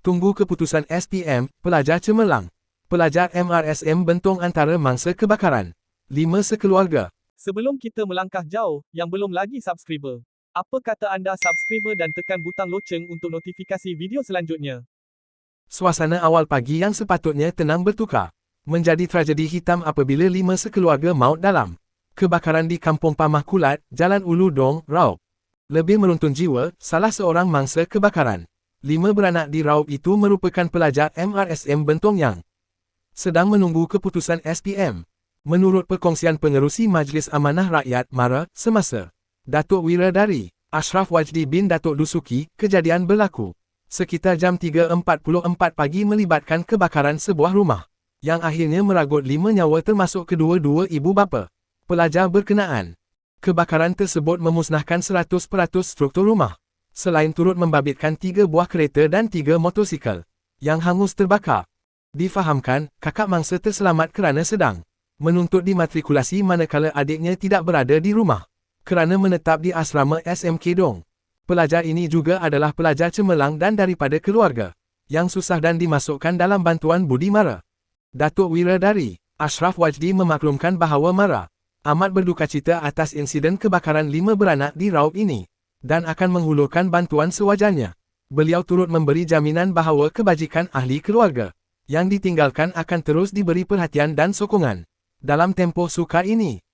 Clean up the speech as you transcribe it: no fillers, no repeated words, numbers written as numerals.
Tunggu keputusan SPM, pelajar cemerlang. Pelajar MRSM Bentong antara mangsa kebakaran. 5 sekeluarga. Sebelum kita melangkah jauh, yang belum lagi subscriber, apa kata anda subscriber dan tekan butang loceng untuk notifikasi video selanjutnya? Suasana awal pagi yang sepatutnya tenang bertukar menjadi tragedi hitam apabila 5 sekeluarga maut dalam kebakaran di Kampung Pamah Kulat, Jalan Ulu Dong, Raub. Lebih meruntun jiwa, salah seorang mangsa kebakaran. 5 beranak di Raub itu merupakan pelajar MRSM Bentong yang sedang menunggu keputusan SPM. Menurut perkongsian pengerusi Majlis Amanah Rakyat MARA semasa Datuk Wiradari Ashraf Wajdi bin Datuk Dusuki, kejadian berlaku sekitar jam 3.44 pagi melibatkan kebakaran sebuah rumah yang akhirnya meragut 5 nyawa termasuk kedua-dua ibu bapa pelajar berkenaan. Kebakaran tersebut memusnahkan 100% struktur rumah, selain turut membabitkan 3 buah kereta dan 3 motosikal yang hangus terbakar. Difahamkan, kakak mangsa terselamat kerana sedang menuntut dimatrikulasi manakala adiknya tidak berada di rumah kerana menetap di asrama SMK Dong. Pelajar ini juga adalah pelajar cemerlang dan daripada keluarga yang susah dan dimasukkan dalam bantuan budi MARA. Datuk Wiradari Ashraf Wajdi memaklumkan bahawa MARA amat berdukacita atas insiden kebakaran 5 beranak di Raub ini dan akan menghulurkan bantuan sewajarnya. Beliau turut memberi jaminan bahawa kebajikan ahli keluarga yang ditinggalkan akan terus diberi perhatian dan sokongan dalam tempoh sukar ini.